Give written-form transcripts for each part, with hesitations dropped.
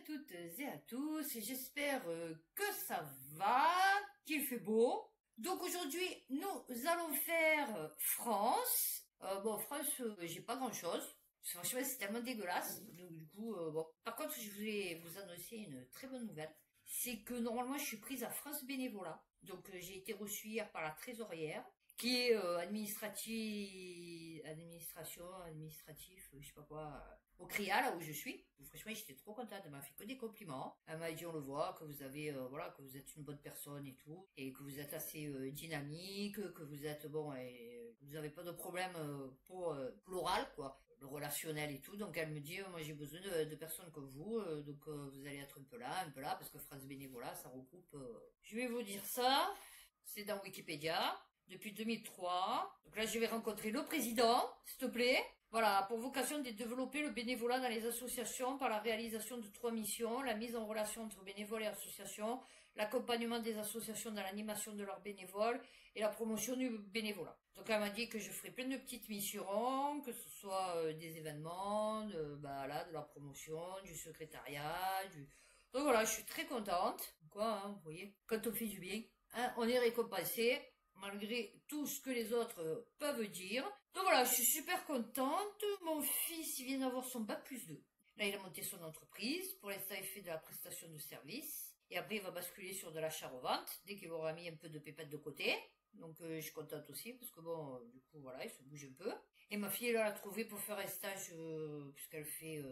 toutes et à tous, j'espère que ça va, qu'il fait beau. Donc aujourd'hui, nous allons faire France. Bon, France, j'ai pas grand-chose. Franchement, c'est tellement dégueulasse. Donc du coup, bon. Par contre, je voulais vous annoncer une très bonne nouvelle. C'est que normalement, je suis prise à France Bénévolat. Donc j'ai été reçue hier par la trésorière, qui est administratif, je sais pas quoi, au CRIA, là où je suis. Franchement, j'étais trop contente, elle m'a fait que des compliments. Elle m'a dit, on le voit, que vous avez, voilà, que vous êtes une bonne personne et tout, et que vous êtes assez dynamique, que vous êtes, bon, et vous n'avez pas de problème pour l'oral, quoi, le relationnel et tout. Donc elle me dit, moi j'ai besoin de personnes comme vous, donc vous allez être un peu là, parce que France Bénévolat, ça regroupe, je vais vous dire ça, c'est dans Wikipédia. Depuis 2003. Donc là, je vais rencontrer le président, s'il te plaît. Voilà, pour vocation de développer le bénévolat dans les associations par la réalisation de 3 missions, la mise en relation entre bénévoles et associations, l'accompagnement des associations dans l'animation de leurs bénévoles et la promotion du bénévolat. Donc elle m'a dit que je ferai plein de petites missions, que ce soit des événements, de la promotion, du secrétariat, Donc voilà, je suis très contente. Quoi, hein, vous voyez, quand on fait du bien, hein, on est récompensé, malgré tout ce que les autres peuvent dire. Donc voilà, je suis super contente. Mon fils, il vient d'avoir son bac+2. Là, il a monté son entreprise. Pour l'instant, il fait de la prestation de service. Et après, il va basculer sur de l'achat-revente, dès qu'il aura mis un peu de pépettes de côté. Donc, je suis contente aussi, parce que bon, du coup, voilà, il se bouge un peu. Et ma fille, elle l'a trouvé pour faire un stage, puisqu'elle fait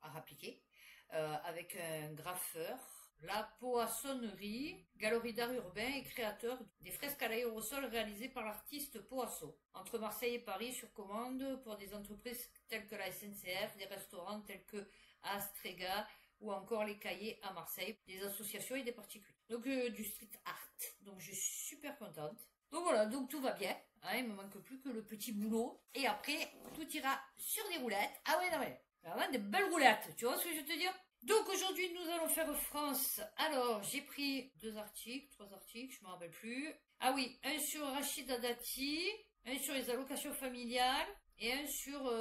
art appliqué, avec un graffeur. La Poissonnerie, galerie d'art urbain et créateur des fresques à l'aérosol réalisées par l'artiste Poasso, entre Marseille et Paris sur commande pour des entreprises telles que la SNCF, des restaurants tels que Astrega ou encore les Cahiers à Marseille, des associations et des particuliers. Donc du street art. Donc je suis super contente. Donc voilà, donc tout va bien. Hein, il me manque plus que le petit boulot. Et après, tout ira sur des roulettes. Ah ouais, non mais, vraiment des belles roulettes. Tu vois ce que je veux te dire? Donc aujourd'hui, nous allons faire France. Alors, j'ai pris 3 articles, je me rappelle plus. Ah oui, un sur Rachida Dati, un sur les allocations familiales et un sur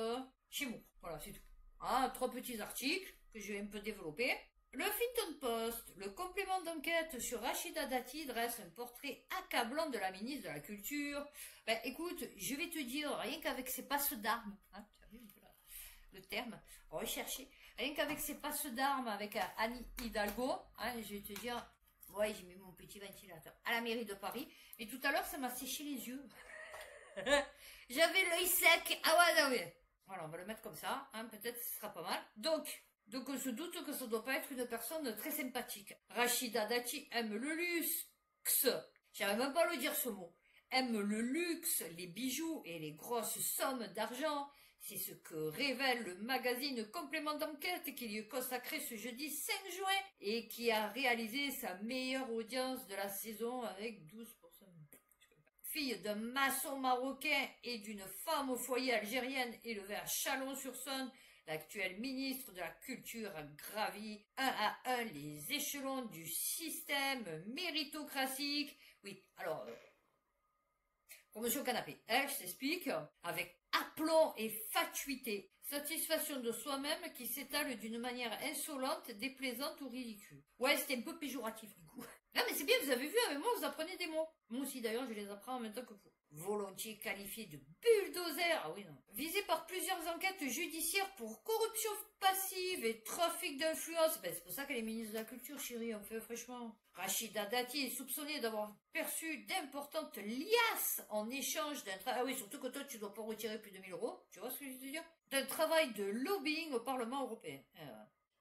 Chimour. Voilà, c'est tout. Ah, 3 petits articles que je vais un peu développer. Le Huffington Post, le complément d'enquête sur Rachida Dati dresse un portrait accablant de la ministre de la Culture. Ben écoute, je vais te dire, rien qu'avec ses passes d'armes, hein, tu as vu le terme, rechercher. Rien qu'avec ses passes d'armes avec Annie Hidalgo, hein, je vais te dire, ouais, j'ai mis mon petit ventilateur à la mairie de Paris, mais tout à l'heure, ça m'a séché les yeux. J'avais l'œil sec. Ah ouais, non mais. Voilà, on va le mettre comme ça, hein, peut-être ce sera pas mal. Donc on se doute que ça doit pas être une personne très sympathique. Rachida Dati aime le luxe. J'arrive même pas à le dire ce mot. Aime le luxe, les bijoux et les grosses sommes d'argent. C'est ce que révèle le magazine Complément d'enquête qui lui est consacré ce jeudi 5 juin et qui a réalisé sa meilleure audience de la saison avec 12%. Fille d'un maçon marocain et d'une femme au foyer algérienne élevée à Chalon-sur-Saône, l'actuelle ministre de la Culture a gravi un à un les échelons du système méritocratique. Oui, alors, promotion canapé. Elle, je t'explique, avec aplomb et fatuité. Satisfaction de soi-même qui s'étale d'une manière insolente, déplaisante ou ridicule. Ouais, c'était un peu péjoratif du coup. Non mais c'est bien, vous avez vu, avec moi vous apprenez des mots. Moi aussi d'ailleurs, je les apprends en même temps que vous. Volontiers qualifié de bulldozer, ah oui non. Visé par plusieurs enquêtes judiciaires pour corruption passive et trafic d'influence. Ben, c'est pour ça qu'elle est ministre de la Culture, chérie, on fait franchement. Rachida Dati est soupçonnée d'avoir perçu d'importantes liasses en échange d'un travail. Ah oui, surtout que toi tu dois pas retirer plus de 1 000 €. Tu vois ce que je veux dire? D'un travail de lobbying au Parlement européen.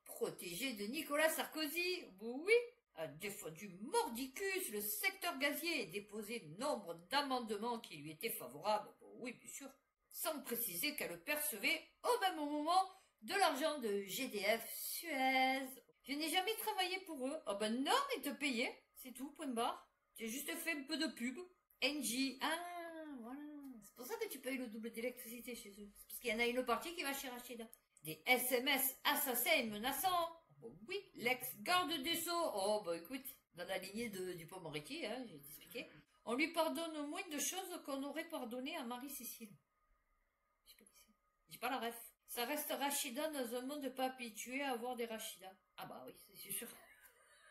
Protégé de Nicolas Sarkozy, oui. A défendu mordicus le secteur gazier et déposé nombre d'amendements qui lui étaient favorables, oui bien sûr, sans préciser qu'elle percevait au même moment de l'argent de GDF Suez. Je n'ai jamais travaillé pour eux. Ah ben non, ils te payaient, c'est tout, point barre. J'ai juste fait un peu de pub. Engie, ah voilà, c'est pour ça que tu payes le double d'électricité chez eux. C'est parce qu'il y en a une partie qui va chez Rachida. Des SMS assassins et menaçants. Oh oui, l'ex-garde des Sceaux. Oh bah écoute, dans la lignée du Pont-Moretti, hein, je vais t'expliquer. On lui pardonne moins de choses qu'on aurait pardonné à Marie-Cécile. Je sais pas qui c'est. J'ai pas la ref. Ça reste Rachida dans un monde pas habitué à avoir des Rachidas. Ah bah oui, c'est sûr.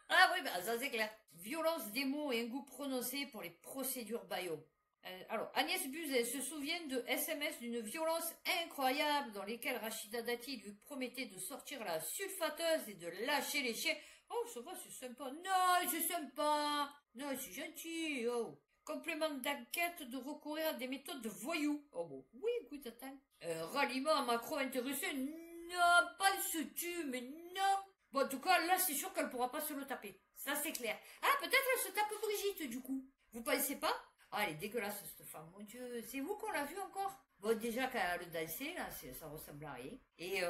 Ah oui, bah ça c'est clair. Violence des mots et un goût prononcé pour les procédures Bayo. Alors, Agnès Buzet se souvient de SMS d'une violence incroyable dans lesquelles Rachida Dati lui promettait de sortir la sulfateuse et de lâcher les chiens. Oh, ça va, c'est sympa. Non, c'est sympa. Non, c'est gentil. Oh. Complément d'enquête de recourir à des méthodes de voyous. Oh bon, oui, écoute, attends. Ralliement à Macron intéressé. Non, pas ce tu, mais non. Bon, en tout cas, là, c'est sûr qu'elle pourra pas se le taper. Ça, c'est clair. Ah, peut-être elle se tape Brigitte, du coup. Vous pensez pas? Ah, elle est dégueulasse, cette femme, mon Dieu. C'est vous qu'on l'a vue encore? Bon, déjà, qu'elle le dansait, là, ça ressemble à rien. Et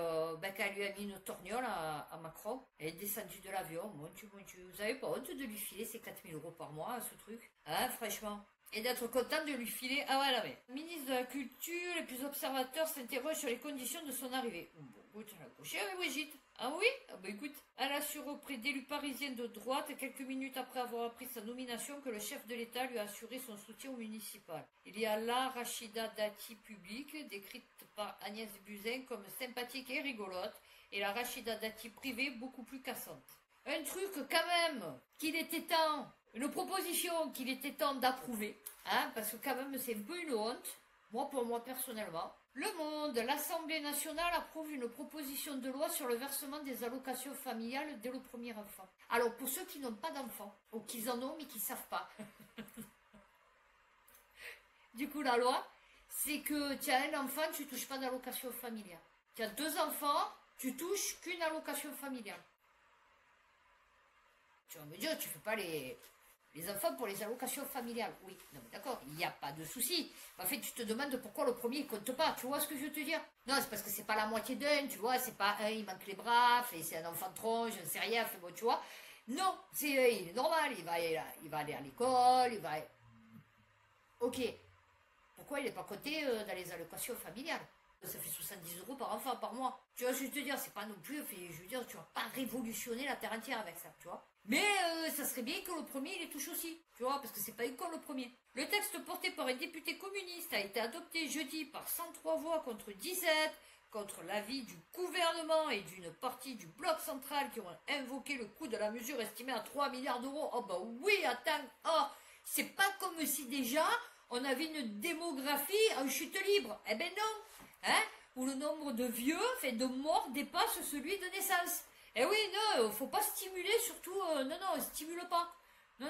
qu'elle lui a mis une torgnole à Macron. Elle est descendue de l'avion. Mon Dieu, mon Dieu. Vous avez pas honte de lui filer ces 4000 € par mois, ce truc? Hein, franchement. Et d'être content de lui filer. Ah ouais, là, mais. Ministre de la Culture, les plus observateurs s'interrogent sur les conditions de son arrivée. Bon, écoute, elle a couché avec Brigitte. Ah oui? Ah bah écoute, elle assure auprès d'élus parisiens de droite, quelques minutes après avoir appris sa nomination, que le chef de l'État lui a assuré son soutien au municipal. Il y a là Rachida Dati publique, décrite par Agnès Buzyn comme sympathique et rigolote, et la Rachida Dati privée beaucoup plus cassante. Un truc quand même, qu'il était temps, une proposition qu'il était temps d'approuver, hein, parce que quand même c'est un peu une honte, moi pour moi personnellement. Le Monde, l'Assemblée nationale approuve une proposition de loi sur le versement des allocations familiales dès le premier enfant. Alors pour ceux qui n'ont pas d'enfants, ou qui en ont mais qui ne savent pas. Du coup la loi, c'est que tu as un enfant, tu ne touches pas d'allocation familiale. Tu as 2 enfants, tu touches qu'une allocation familiale. Tu vas me dire, tu ne fais pas les enfants pour les allocations familiales. Oui, non mais d'accord, il n'y a pas de souci. En fait, tu te demandes pourquoi le premier ne compte pas. Tu vois ce que je veux te dire? Non, c'est parce que c'est pas la moitié d'un, tu vois. C'est pas un, il manque les bras, c'est un enfant de tronche, je ne sais rien, fait bon, tu vois. Non, il est normal, il va aller à l'école, il va... Ok. Pourquoi il n'est pas compté dans les allocations familiales? Ça fait 70 € par enfant par mois. Tu vois ce que je veux te dire? C'est pas non plus, je veux dire, tu vas pas révolutionner la terre entière avec ça, tu vois. Mais ça serait bien que le premier, il les touche aussi, tu vois, parce que c'est pas une con le premier. Le texte porté par un député communiste a été adopté jeudi par 103 voix contre 17, contre l'avis du gouvernement et d'une partie du bloc central qui ont invoqué le coût de la mesure estimé à 3 milliards d'euros. Oh bah oui, attends, oh, c'est pas comme si déjà on avait une démographie en chute libre. Eh ben non, hein, où le nombre de vieux, fait de morts, dépasse celui de naissance. Eh oui, non, faut pas stimuler, surtout, non, stimule pas. Non,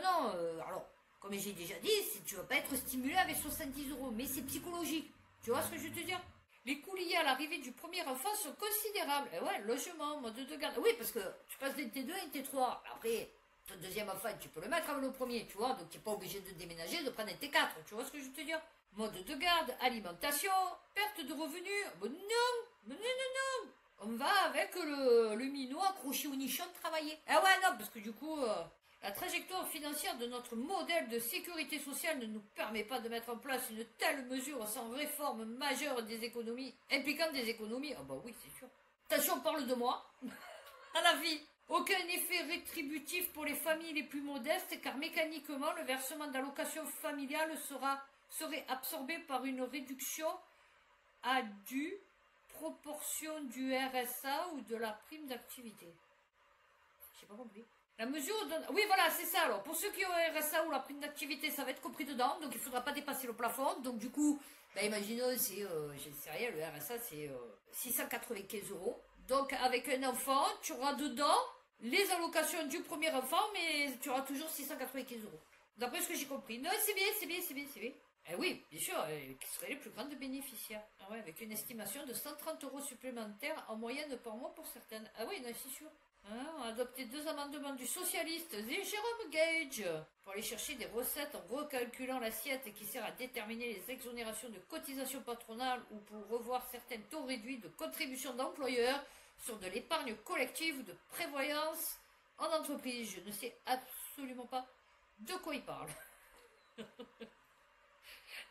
alors, comme j'ai déjà dit, tu vas pas être stimulé avec 70 €, mais c'est psychologique. Tu vois ce que je veux te dire? Les coûts liés à l'arrivée du premier enfant sont considérables. Et ouais, logement, mode de garde. Oui, parce que tu passes d'un T2 à un T3. Après, ton deuxième enfant, tu peux le mettre avec le premier, tu vois, donc tu n'es pas obligé de déménager, de prendre un T4. Tu vois ce que je veux te dire? Mode de garde, alimentation, perte de revenus. Bon, non. On va avec le minot accroché au nichon de travailler. Ah ouais, non, parce que du coup, la trajectoire financière de notre modèle de sécurité sociale ne nous permet pas de mettre en place une telle mesure sans réforme majeure des économies, impliquant des économies. Ah bah oui, c'est sûr. Attention, on parle de moi. À la vie. Aucun effet rétributif pour les familles les plus modestes, car mécaniquement, le versement d'allocations familiales serait absorbé par une réduction à due proportion du RSA ou de la prime d'activité. J'ai pas compris. La mesure donne... Oui, voilà, c'est ça. Alors, pour ceux qui ont RSA ou la prime d'activité, ça va être compris dedans, donc il ne faudra pas dépasser le plafond. Donc, du coup, imaginons, c'est, je ne sais rien, le RSA, c'est 695 €. Donc, avec un enfant, tu auras dedans les allocations du premier enfant, mais tu auras toujours 695 €. D'après ce que j'ai compris. Non, c'est bien. Eh oui, bien sûr, qui seraient les plus grandes bénéficiaires. Ah ouais, avec une estimation de 130 € supplémentaires en moyenne par mois pour certaines. Ah oui, non, c'est sûr. Hein, on a adopté 2 amendements du socialiste et Jérôme Gage pour aller chercher des recettes en recalculant l'assiette qui sert à déterminer les exonérations de cotisations patronales ou pour revoir certains taux réduits de contributions d'employeurs sur de l'épargne collective ou de prévoyance en entreprise. Je ne sais absolument pas de quoi il parle.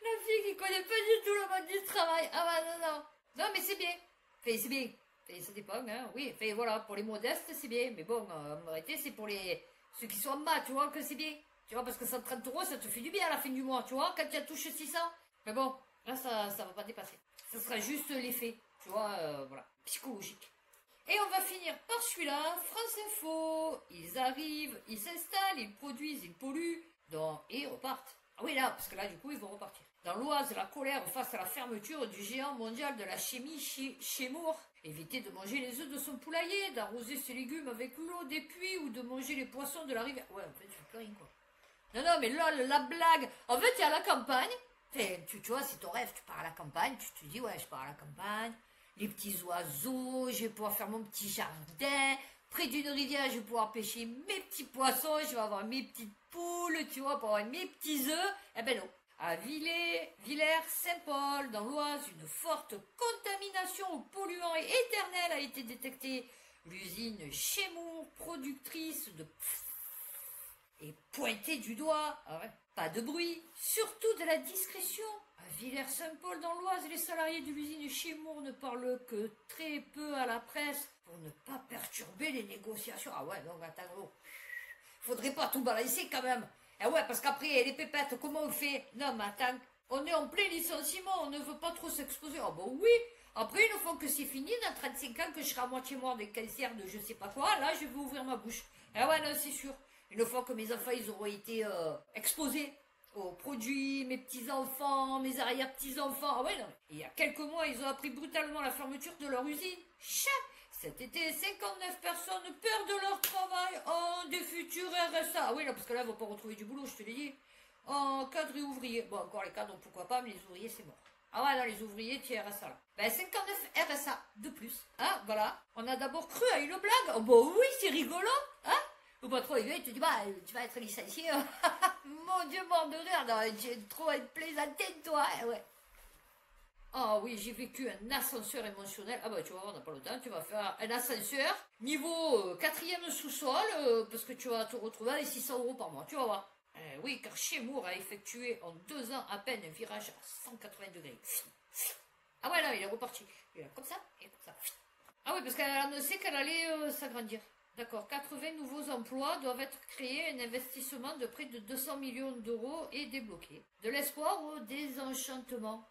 La fille qui connaît pas du tout le monde du travail. Ah bah non. Non, mais c'est bien. C'est bien. Ça dépend, hein. Oui, voilà, pour les modestes, c'est bien. Mais bon, en vérité, c'est pour ceux qui sont en bas, tu vois, que c'est bien. Tu vois, parce que 130 €, ça te fait du bien à la fin du mois, tu vois, quand tu as touché 600. Mais bon, là, ça va pas dépasser. Ça sera juste l'effet. Tu vois, voilà, psychologique. Et on va finir par celui-là, France Info. Ils arrivent, ils s'installent, ils produisent, ils polluent, et ils repartent. Ah oui, là, parce que là, du coup, ils vont repartir. Dans l'Oise, la colère face à la fermeture du géant mondial de la chimie Chemours. Éviter de manger les œufs de son poulailler, d'arroser ses légumes avec l'eau des puits ou de manger les poissons de la rivière. Ouais, en fait, je fais plus rien, quoi. Non, non, mais là, la blague. En fait, il y a la campagne. Tu vois, c'est ton rêve, tu pars à la campagne, tu te dis, ouais, je pars à la campagne, les petits oiseaux, je vais pouvoir faire mon petit jardin, près d'une rivière, je vais pouvoir pêcher mes petits poissons, je vais avoir mes petites poules, tu vois, pour avoir mes petits œufs. Eh ben non. À Villers-Saint-Paul, dans l'Oise, une forte contamination aux polluants éternels a été détectée. L'usine Chemours, productrice de et pointée du doigt. Ah ouais. Pas de bruit, surtout de la discrétion. À Villers-Saint-Paul, dans l'Oise, les salariés de l'usine Chemours ne parlent que très peu à la presse pour ne pas perturber les négociations. Ah ouais, donc attends, faudrait pas tout balancer quand même. Ah ouais, parce qu'après, les pépettes, comment on fait? Non, mais attends, on est en plein licenciement, on ne veut pas trop s'exposer. Ah bon, oui. Après, une fois que c'est fini, dans 35 ans, que je serai à moitié mort des cancers de je sais pas quoi, là, je vais ouvrir ma bouche. Ah ouais, non, c'est sûr. Une fois que mes enfants, ils auront été exposés aux produits, mes petits-enfants, mes arrière-petits-enfants. Ah ouais, non. Il y a quelques mois, ils ont appris brutalement la fermeture de leur usine. Cet été, 59 personnes perdent de leur travail en des futurs RSA. Ah oui, là, parce que là, ils vont pas retrouver du boulot, je te l'ai dit. En cadre et ouvrier. Bon, encore les cadres, pourquoi pas, mais les ouvriers, c'est mort. Ah ouais, non, les ouvriers, tu es RSA, là. Ben, 59 RSA de plus. Hein, voilà. On a d'abord cru à une blague. Oh, bah oui, c'est rigolo. Hein? Le patron, il vient, il te dit, bah, tu vas être licencié. Mon Dieu, mort de rire. Non, j'ai trop une plaisanterie, toi. Ouais. Ah oui, j'ai vécu un ascenseur émotionnel. Ah bah tu vas voir, on n'a pas le temps, tu vas faire un ascenseur, niveau 4e sous-sol, parce que tu vas te retrouver à les 600 € par mois, tu vas voir. Oui, car Chemours a effectué en 2 ans à peine un virage à 180 degrés. Ah ouais, là, il est reparti. Il est comme ça, et comme ça. Ah oui, parce qu'elle a annoncé qu'elle allait s'agrandir. D'accord, 80 nouveaux emplois doivent être créés, un investissement de près de 200 millions d'euros est débloqué. De l'espoir au désenchantement.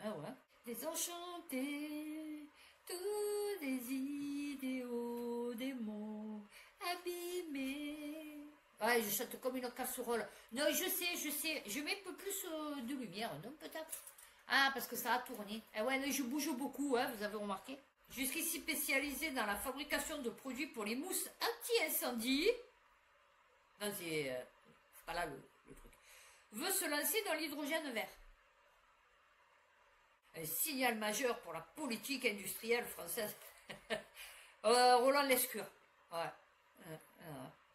Ah ouais. Désenchanté, tous des idéaux, des mots abîmés. Ouais, je chante comme une casserole. Non, je sais. Je mets un peu plus de lumière, non, peut-être? Ah, parce que ça a tourné. Ah ouais, je bouge beaucoup, hein, vous avez remarqué? Jusqu'ici spécialisé dans la fabrication de produits pour les mousses anti-incendie. Non, c'est pas là le truc. Veut se lancer dans l'hydrogène vert. Un signal majeur pour la politique industrielle française. Roland Lescure. Ouais.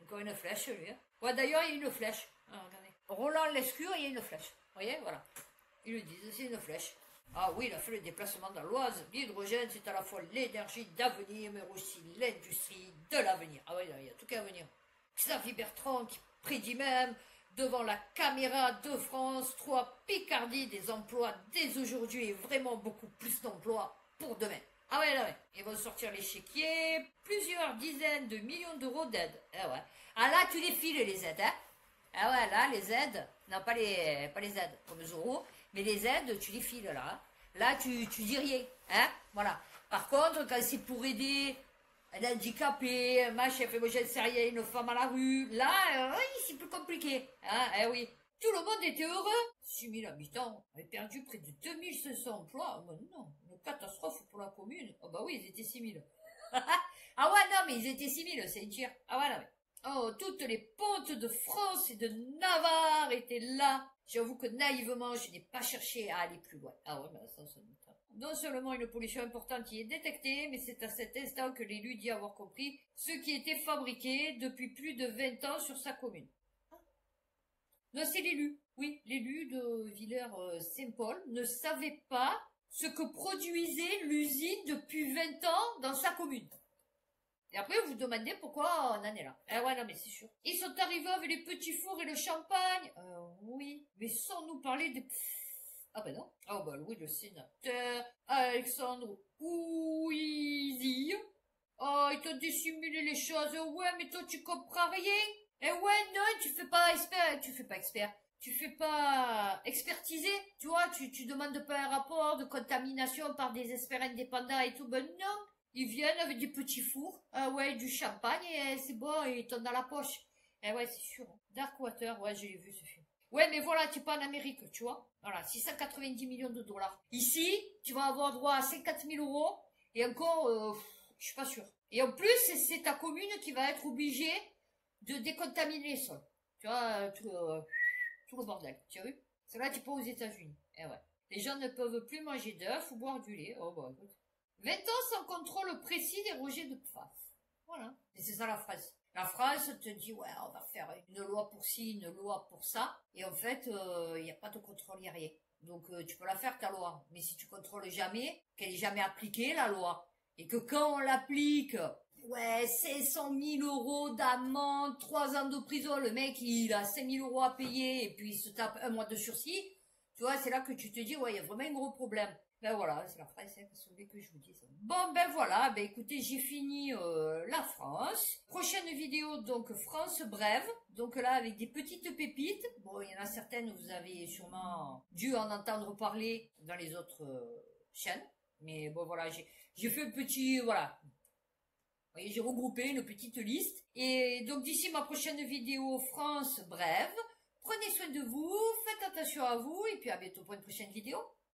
Encore une flèche, lui. Hein. Ouais, d'ailleurs, il y a une flèche. Ah, regardez. Roland Lescure, il y a une flèche. Vous voyez, voilà. Ils le disent, c'est une flèche. Ah oui, il a fait le déplacement dans l'Oise. L'hydrogène, c'est à la fois l'énergie d'avenir, mais aussi l'industrie de l'avenir. Ah oui, il y a tout qu'à venir. Xavier Bertrand qui prédit même devant la caméra de France 3 Picardie des emplois dès aujourd'hui et vraiment beaucoup plus d'emplois pour demain. Ah ouais, là ouais. Ils vont sortir l'échiquier, plusieurs dizaines de millions d'euros d'aide. Ah ouais. Ah là, tu les files les aides, hein. Ah ouais, là, les aides, non pas les aides comme les euros, mais les aides, tu les files là. Là, tu dis rien, hein. Voilà. Par contre, quand c'est pour aider un handicapé, un machin, moi j'en sais rien, une femme à la rue, là, oui, c'est plus compliqué. Hein, eh oui. Tout le monde était heureux. 6000 habitants avaient perdu près de 2500 emplois. Oh, non, une catastrophe pour la commune. Oh bah oui, ils étaient 6000. Ah ouais, non, mais ils étaient 6000, c'est dire. Ah ouais, non, mais... Oh, toutes les pontes de France et de Navarre étaient là. J'avoue que naïvement, je n'ai pas cherché à aller plus loin. Ah ouais, mais ça m'étonne. Non seulement une pollution importante y est détectée, mais c'est à cet instant que l'élu dit avoir compris ce qui était fabriqué depuis plus de 20 ans sur sa commune. Non, c'est l'élu. Oui, l'élu de Villers-Saint-Paul ne savait pas ce que produisait l'usine depuis 20 ans dans sa commune. Et après, vous vous demandez pourquoi on en est là. Ah ouais, non, mais c'est sûr. Ils sont arrivés avec les petits fours et le champagne. Oui, mais sans nous parler des... Ah ben non. Ah bah oui, le sénateur Alexandre Ouizy. Oh, ils t'ont dissimulé les choses. Ouais, mais toi, tu comprends rien. Eh ouais, non, tu fais pas expert. tu fais pas expertiser, tu vois, tu demandes pas un rapport de contamination par des experts indépendants et tout, ben non, ils viennent avec des petits fours, ah ouais, du champagne, et c'est bon, et ils tombent dans la poche. Eh ouais, c'est sûr. Darkwater, ouais, je l'ai vu ce film. Ouais, mais voilà, tu es pas en Amérique, tu vois. Voilà, 690 millions de dollars. Ici, tu vas avoir droit à 50 000 euros, et encore, je suis pas sûre. Et en plus, c'est ta commune qui va être obligée de décontaminer les sols. Tu vois, tout le bordel. Tu as vu? C'est là, tu es pas aux États-Unis. Eh ouais. Les gens ne peuvent plus manger d'œufs ou boire du lait. Oh, bah, écoute. 20 ans sans contrôle précis des rejets de PFAS. Voilà. Et c'est ça la phrase. La phrase te dit, ouais, on va faire une loi pour ci, une loi pour ça. Et en fait, il n'y a pas de contrôle, il n'y a rien. Donc, tu peux la faire, ta loi. Mais si tu contrôles jamais, qu'elle est jamais appliquée, la loi, et que quand on l'applique, ouais, 500 000 euros d'amende, 3 ans de prison, le mec, il a 5 000 euros à payer, et puis il se tape un mois de sursis, tu vois, c'est là que tu te dis, ouais, il y a vraiment un gros problème. Ben voilà, c'est la phrase, hein, parce que je vous dis ça. Bon, ben voilà, ben écoutez, j'ai fini la France. Prochaine vidéo, donc, France brève. Donc là, avec des petites pépites. Bon, il y en a certaines, vous avez sûrement dû en entendre parler dans les autres chaînes. Mais bon, voilà, j'ai fait un petit, voilà. Vous voyez, j'ai regroupé une petite liste. Et donc, d'ici ma prochaine vidéo France brève, prenez soin de vous, faites attention à vous, et puis à bientôt pour une prochaine vidéo.